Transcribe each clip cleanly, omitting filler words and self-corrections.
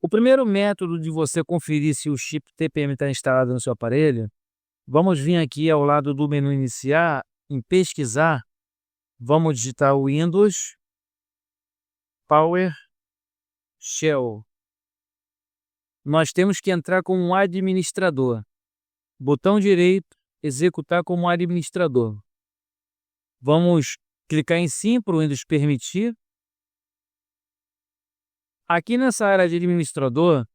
O primeiro método de você conferir se o chip TPM está instalado no seu aparelho, vamos vir aqui ao lado do menu iniciar, em pesquisar, vamos digitar o Windows PowerShell. Nós temos que entrar como um administrador. Botão direito, executar como administrador. Vamos clicar em sim para o Windows permitir. Aqui nessa área de administrador,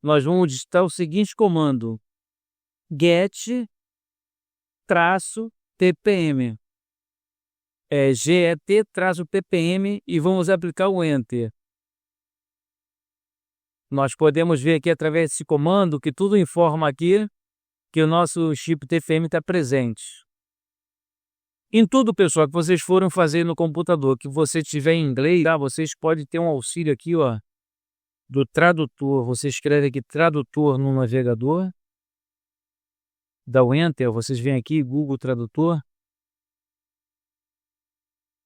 nós vamos digitar o seguinte comando: get-ppm. get-ppm e vamos aplicar o Enter. Nós podemos ver aqui através desse comando que tudo informa aqui que o nosso chip TPM está presente. Em tudo, pessoal, que vocês forem fazer no computador, que você tiver em inglês, tá? Vocês podem ter um auxílio aqui, ó, do tradutor. Você escreve aqui tradutor no navegador, dá o Enter, vocês vêm aqui, Google Tradutor.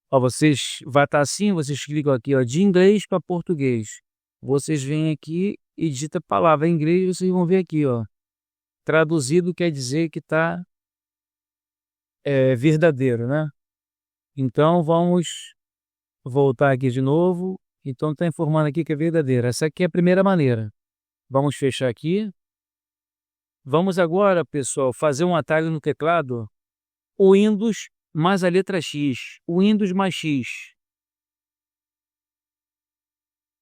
Ó, vocês vai estar assim, vocês clicam aqui, ó, de inglês para português. Vocês vêm aqui e digita a palavra em inglês, vocês vão ver aqui, ó. Traduzido quer dizer que está verdadeiro, né? Então vamos voltar aqui de novo. Então está informando aqui que é verdadeiro. Essa aqui é a primeira maneira. Vamos fechar aqui. Vamos agora, pessoal, fazer um atalho no teclado. O Windows mais a letra X. O Windows mais X.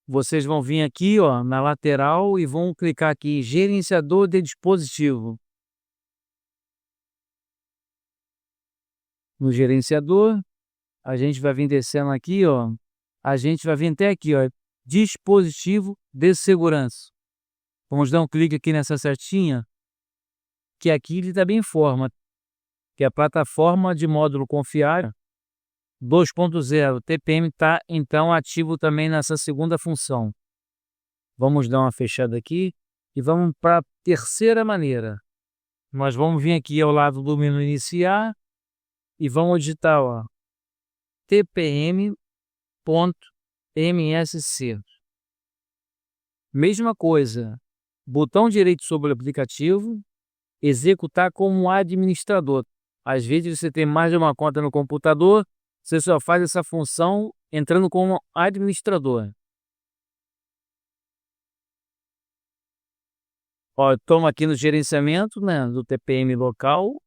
Vocês vão vir aqui, ó, na lateral e vão clicar aqui em gerenciador de dispositivo. No gerenciador, a gente vai vir descendo aqui, ó. A gente vai vir até aqui, ó, dispositivo de segurança. Vamos dar um clique aqui nessa setinha, que aqui ele também informa que a plataforma de módulo confiável 2.0 TPM está então ativo também nessa segunda função. Vamos dar uma fechada aqui e vamos para a terceira maneira. Nós vamos vir aqui ao lado do menu iniciar e vamos digitar, ó, tpm.msc. Mesma coisa, botão direito sobre o aplicativo, executar como administrador. Às vezes você tem mais de uma conta no computador, você só faz essa função entrando como administrador. Ó, toma aqui no gerenciamento, né, do TPM local.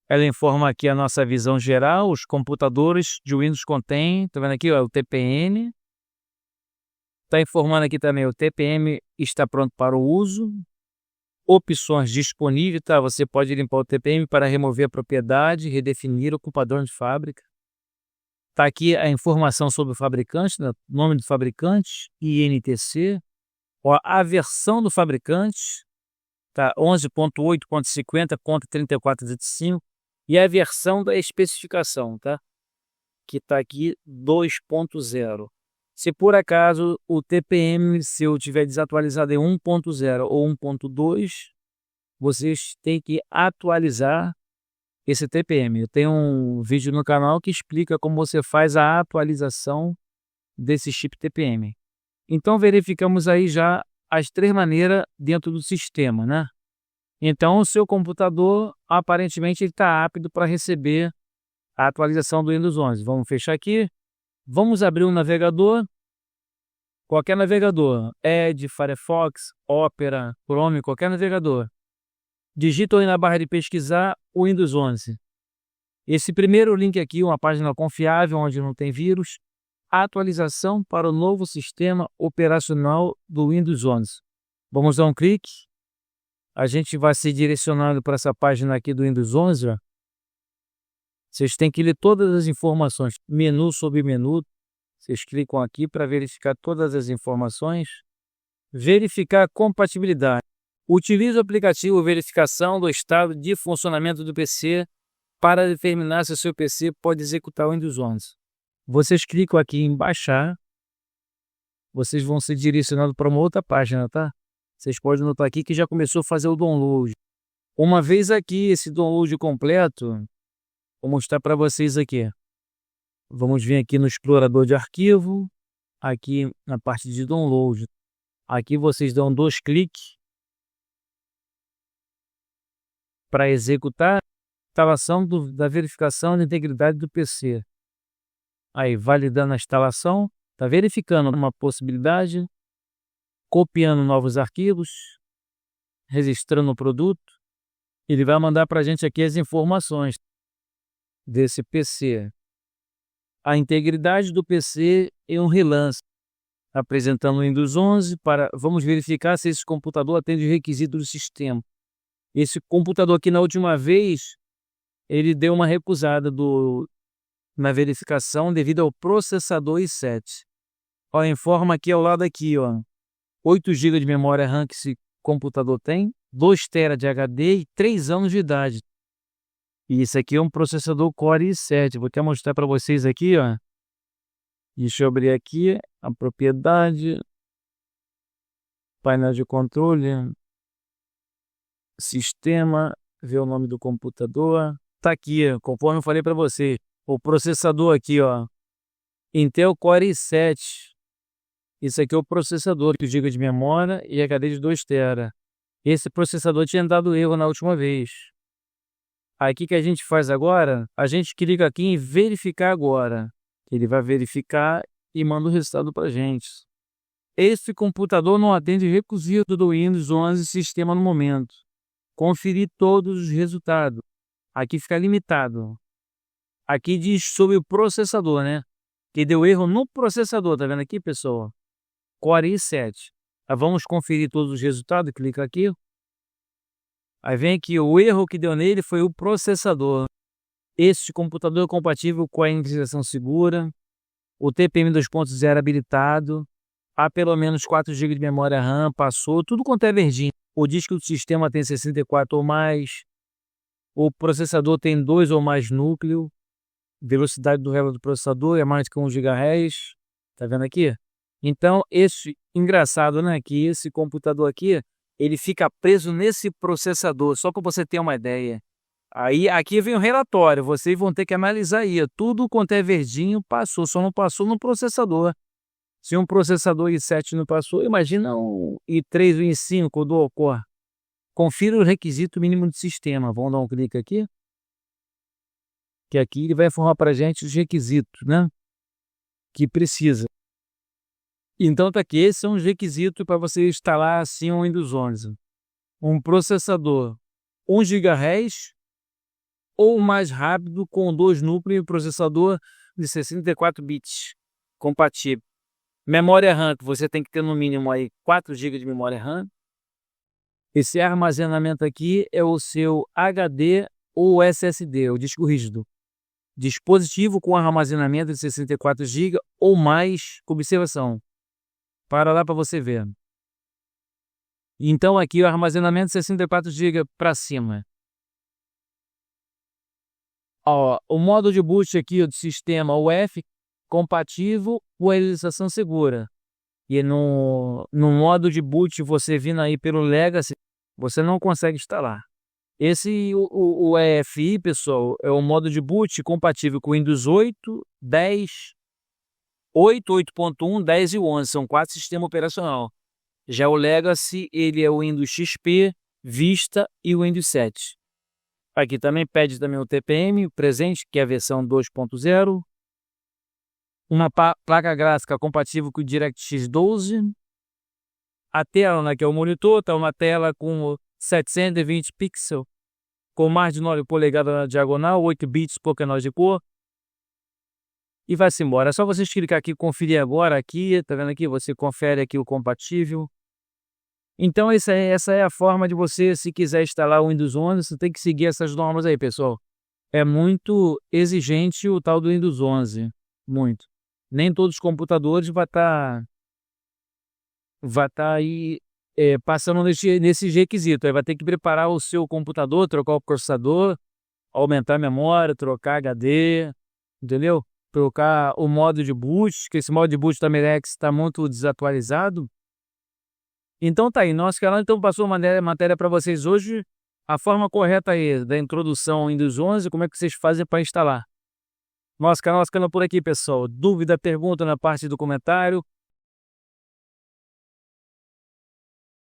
Ela informa aqui a nossa visão geral, os computadores de Windows contém, tá vendo aqui, ó, o TPM. Está informando aqui também o TPM está pronto para o uso. Opções disponíveis, tá? Você pode limpar o TPM para remover a propriedade, redefinir o padrão de fábrica. Tá aqui a informação sobre o fabricante, né? Nome do fabricante, INTC. Ó, a versão do fabricante, tá? 11.8.50.34.5 e a versão da especificação, tá? Que tá aqui 2.0. Se por acaso o TPM seu tiver desatualizado em 1.0 ou 1.2, vocês têm que atualizar esse TPM. Eu tenho um vídeo no canal que explica como você faz a atualização desse chip TPM. Então verificamos aí já as três maneiras dentro do sistema, né? Então o seu computador aparentemente está apto para receber a atualização do Windows 11. Vamos fechar aqui. Vamos abrir um navegador, qualquer navegador, Edge, Firefox, Opera, Chrome, qualquer navegador. Digita aí na barra de pesquisar o Windows 11. Esse primeiro link aqui, uma página confiável onde não tem vírus, atualização para o novo sistema operacional do Windows 11. Vamos dar um clique, a gente vai ser direcionado para essa página aqui do Windows 11, ó. Vocês têm que ler todas as informações, menu sobre menu. Vocês clicam aqui para verificar todas as informações. Verificar a compatibilidade. Utilize o aplicativo verificação do estado de funcionamento do PC para determinar se o seu PC pode executar o Windows 11. Vocês clicam aqui em baixar. Vocês vão ser direcionados para uma outra página, tá? Vocês podem notar aqui que já começou a fazer o download. Uma vez aqui, esse download completo, vou mostrar para vocês aqui. Vamos vir aqui no explorador de arquivo, aqui na parte de download. Aqui vocês dão 2 cliques para executar a instalação da verificação de integridade do PC. Aí, validando a instalação, está verificando uma possibilidade, copiando novos arquivos, registrando o produto. Ele vai mandar para a gente aqui as informações desse PC. A integridade do PC e um relance, apresentando o Windows 11 vamos verificar se esse computador atende os requisitos do sistema. Esse computador aqui, na última vez, ele deu uma recusada na verificação devido ao processador i7. Ó, informa aqui ao lado aqui, ó, 8 GB de memória RAM que esse computador tem, 2 TB de HD e 3 anos de idade. E isso aqui é um processador Core i7. Vou até mostrar para vocês aqui, ó. Deixa eu abrir aqui a propriedade, painel de controle, sistema, ver o nome do computador. Tá aqui, conforme eu falei para você, o processador aqui, ó, Intel Core i7. Isso aqui é o processador, 8 GB de memória e HD de 2 TB. Esse processador tinha dado erro na última vez. Aí o que a gente faz agora? A gente clica aqui em verificar agora. Ele vai verificar e manda o resultado para a gente. Esse computador não atende requisito do Windows 11 sistema no momento. Conferir todos os resultados. Aqui fica limitado. Aqui diz sobre o processador, né? Que deu erro no processador, tá vendo aqui, pessoal? Core i7. Vamos conferir todos os resultados, clica aqui. Aí vem aqui, o erro que deu nele foi o processador. Este computador é compatível com a inicialização segura, o TPM 2.0 habilitado, há pelo menos 4 GB de memória RAM, passou, tudo quanto é verdinho. O disco do sistema tem 64 ou mais, o processador tem 2 ou mais núcleos, velocidade do relógio do processador é mais que 1 GHz, tá vendo aqui? Então, engraçado, né, que esse computador aqui, ele fica preso nesse processador, só para você ter uma ideia. Aí, aqui vem o relatório, vocês vão ter que analisar aí, tudo quanto é verdinho passou, só não passou no processador. Se um processador i7 não passou, imagina um i3 ou i5 do Core. Confira o requisito mínimo de sistema. Vamos dar um clique aqui. Que aqui ele vai informar para a gente os requisitos, né? Que precisa. Então tá aqui, esses são os requisitos para você instalar assim um Windows 11. Um processador 1 GHz ou mais rápido com 2 núcleos e processador de 64 bits compatível. Memória RAM, que você tem que ter no mínimo aí 4 GB de memória RAM. Esse armazenamento aqui é o seu HD ou SSD, o disco rígido. Dispositivo com armazenamento de 64 GB ou mais, com observação. Para lá para você ver. Então aqui o armazenamento de 64 GB para cima. Ó, o modo de boot aqui do sistema UEFI compatível com a inicialização segura. E no modo de boot, você vindo aí pelo Legacy, você não consegue instalar. O EFI, pessoal, é o modo de boot compatível com Windows 8, 10, 8, 8.1, 10 e 11. São 4 sistemas operacionais. Já o Legacy, ele é o Windows XP, Vista e o Windows 7. Aqui também pede também o TPM, o presente, que é a versão 2.0. Uma placa gráfica compatível com o DirectX 12. A tela, né, que é o monitor, está uma tela com 720 pixels, com mais de 9 polegadas na diagonal, 8 bits por canal de cor. E vai-se embora. É só você clicar aqui, conferir agora aqui, tá vendo aqui? Você confere aqui o compatível. Então essa é a forma de você, se quiser instalar o Windows 11, você tem que seguir essas normas aí, pessoal. É muito exigente o tal do Windows 11, muito. Nem todos os computadores vai estar aí passando nesses requisitos. Aí vai ter que preparar o seu computador, trocar o processador, aumentar a memória, trocar HD, entendeu? Trocar o modo de boot, que esse modo de boot da Merex está muito desatualizado. Então tá aí, nosso canal então passou uma matéria para vocês hoje, a forma correta aí da introdução ao Windows 11, como é que vocês fazem para instalar. Nosso canal ficando por aqui, pessoal. Dúvida, pergunta na parte do comentário.